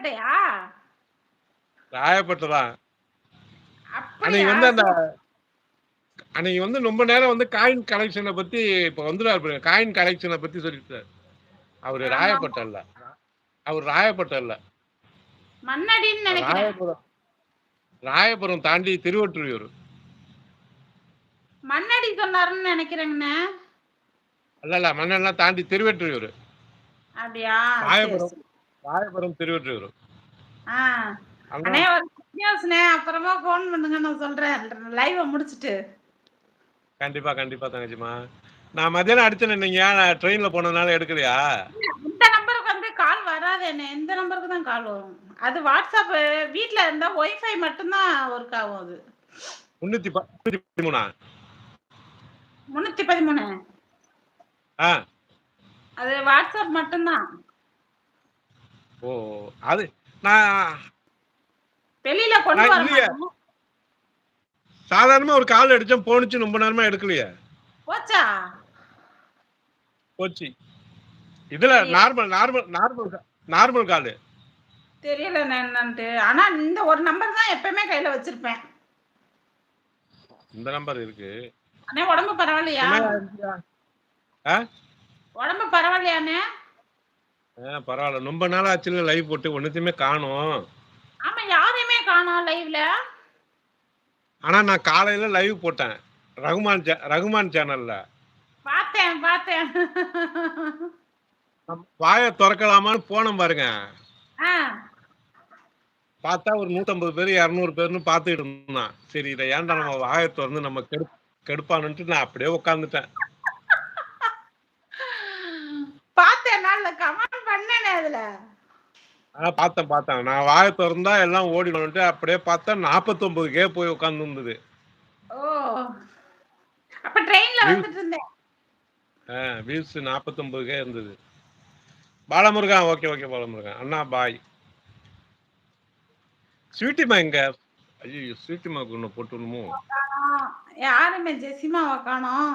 ராயப்பேட்டையா? ராயப்பேட்டதான். அன்னைக்கு அப்படியா? வந்து அந்த அன்னைக்கு வந்து ரொம்ப நேரம் வந்து காயின் கலெக்ஷனை பத்தி இப்ப வந்துடுவார் பாருங்க. காயின் கலெக்ஷனை பத்தி சொல்லிட்டார். அவரு ஆமாமா. ராயப்பேட்டை இல்ல. அவர் ராயப்பேட்டை இல்ல. மண்ணடின்னு நெனைக்கிறேன். ராயபுரம் ராயபுரம் தாண்டி திருவொற்றியூர். மண்ணடி சொன்னாருன்னு நெனைக்கிறேங்கண்ணே. இல்ல மண்ணெல்லாம் தாண்டி திருவொற்றியூர். அப்படியா? சரி, ராயபுரம் சரி. ராயபுரம் திருவொற்றியூர். ஆ. அண்ணா அண்ணே ஒரு குட் நியூஸ்ண்ணே. அப்புறமா ஃபோன் பண்ணுங்க நான் சொல்றேன். லைவ முடிச்சுட்டு. கண்டிப்பா கண்டிப்பா தங்கச்சிமா. நான் மதியானம் அடிச்சேன் நீங்க நான் ட்ரெயின்ல போனதுனால எடுக்கலையா? இந்த நம்பருக்கு வந்து கால் வராதேண்ணே. இந்த நம்பருக்கு தான் கால் வரும். அது வாட்ஸ்அப் வீட்ல இருந்தா ஒய்ஃபை மட்டும்தான் ஒர்க் ஆகும் அது. 313. 313. ஆ. அது வாட்ஸ்அப் மட்டும்தான். ஓ அது நான் வெளியில கொண்டு நான் வர இல்லையே. மாட்டோம். சாதாரணமா ஒரு கால் அடிச்சேன் போனுச்சு ரொம்ப நேரமா எடுக்கலையே. போச்சா? போச்சு. இதுல நார்மல் கால். தெரியல என்னன்ட்டு. ஆனா இந்த ஒரு நம்பர் தான் எப்பவுமே கையில வச்சிருப்பேன். இந்த நம்பர் இருக்கு. அண்ணே உடம்பு பரவாயில்லையா? ஆ? உடம்பு பரவாயில்லையாண்ணே? பரவாயில்ல. ரொம்ப நாள் ஆச்சுல லைவ் போட்டு ஒண்ணுத்தையுமே காணோம். ஆமா யாரையுமே காணோம் லைவ்ல. ஆனா நான் காலையில லைவ் போட்டேன். ரகுமான் சேனல்ல. பார்த்தேன். வாயை திறக்கலாமான்னு போனோம் பாருங்க. ஆ. பார்த்தா ஒரு 150 பேர் 200 பேர்னு பார்த்துட்டு இருந்தான். சரி இதை ஏன்டா நம்ம வாயை திறந்து நம்ம கெடுப்பானுட்டு நான் அப்படியே உட்காந்துட்டேன். பார்த்தேன் நான் கமெண்ட் பண்ணேனே அதுல. பார்த்தேன். நான் வாயை திறந்தா எல்லாம் ஓடிடும்ட்டு அப்படியே பார்த்தா 49K போய் உட்கார்ந்து இருந்தது. ஓ. அப்ப ட்ரெயின்ல வந்துட்டு இருந்தேன். வியூஸ் 49K இருந்தது. பாலமுருகன் ஓகே பாலமுருகன். அண்ணா பாய். ஸ்வீட்டிமா எங்க? ஐயோ ஸ்வீட்டிமாக்கு ஒண்ணு போட்டுணுமோ? யாருமே ஜெசிமாவை காணோம்.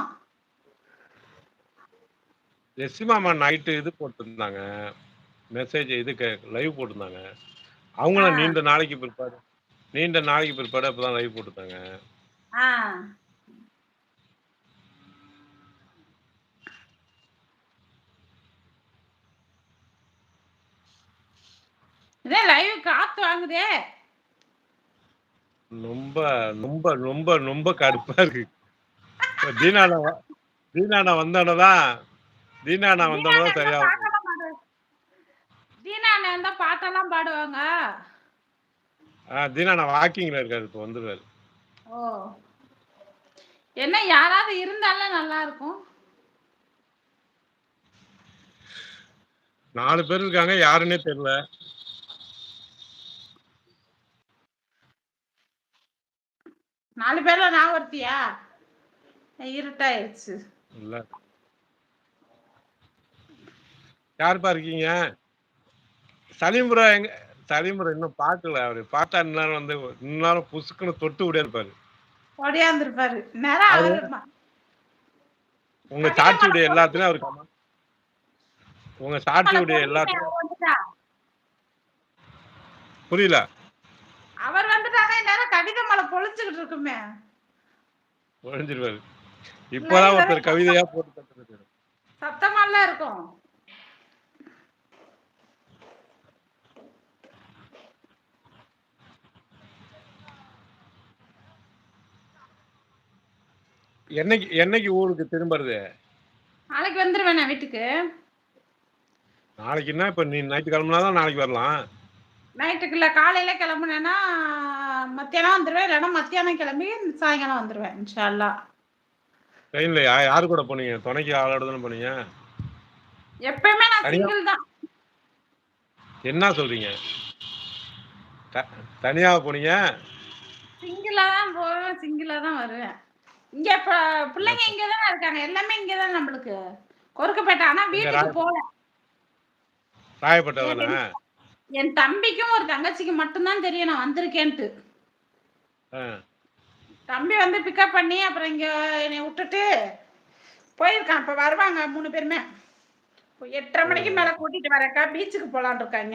ஜெசிமாமா நைட்டு இது போட்டிருந்தாங்க. மெசேஜ் இதுக்கு லைவ் போட்டிருந்தாங்க. அவங்களும் நீண்ட நாளைக்கு பிற்பாடு அப்பதான் லைவ் போட்டிருந்தாங்க. இதே லைவ் காத்து வாங்குதே. ரொம்ப கடுப்பா இருக்கு. தீனானா வந்தானதான் சரியா தீனா அண்ணன் தான் பாட்டெல்லாம் பாடுவாங்க. தீனானா வாக்கிங்ல இருக்காரு இப்ப வந்துருவாரு. ஓ. என்ன யாராவது இருந்தாலும் நல்லா இருக்கும். 4 பேர் இருக்காங்க யாருன்னே தெரியல. நாலு பேர்ல நான் ஒருத்தியா? இருட்டாயிருச்சு. இல்ல யாருப்பா இருக்கீங்க? சலீம்புரா எங்க? சலீம்புரா இன்னும் பார்க்கல. அவரு பார்த்தா இந்நேரம் புசுக்குன்னு தொட்டு விட இருப்பாரு. ஒடியாந்துருப்பாரு. நேரம் உங்க சாட்சியுடைய எல்லாத்துலயும் அவரு உங்க சாட்சியுடைய எல்லாத்துலயும் புரியல. அவர் வந்துட்டாங்க நேரம் கடித மலை பொழிச்சுக்கிட்டு இருக்குமே. பொழிஞ்சிருவாரு. இப்பதான் ஒருத்தர் கவிதையா போட்டு தந்துருக்காரு. சத்தமாலாம் இருக்கும். என்னைக்கு ஊருக்கு திரும்புறது? நாளைக்கு வந்துருவேன் நான் வீட்டுக்கு. நாளைக்குன்னா இப்ப நீ நைட்டு கிளம்புனாதான் நாளைக்கு வரலாம். நைட்டுக்கு இல்ல காலையில கிளம்புனேன்னா மத்தியானம் வந்துருவேன். இல்லைன்னா மத்தியானம் கிளம்பி சாயங்காலம் வந்துருவேன் இன்ஷா அல்லாஹ். ட்ரெயின்லயா? யாரு கூட போனீங்க? துணைக்கு ஆளோட தானே போனீங்க? எப்பயுமே நான் சிங்கிள் தான். என்ன சொல்றீங்க? தனியா போனீங்க? சிங்கிளா தான் போவேன், சிங்கிளா தான் வருவேன். இங்க பிள்ளைங்க இங்கதானே இருக்காங்க. எல்லாமே இங்கதானே நம்மளுக்கு. கொருக்கப்பேட்டை. ஆனா வீட்டுக்கு போல. ராயப்பேட்டை தானே? என் தம்பிக்கும் ஒரு தங்கச்சிக்கு மட்டும்தான் தெரியும் நான் வந்திருக்கேன்ட்டு. தம்பி வந்து பிக்கப் பண்ணி அப்புறம் இங்க என்னை விட்டுட்டு போயிருக்கான். இப்ப வருவாங்க 3 பேருமே. 8:30 மணிக்கு மேல கூட்டிட்டு வரக்கா பீச்சுக்கு போலான்னு இருக்காங்க.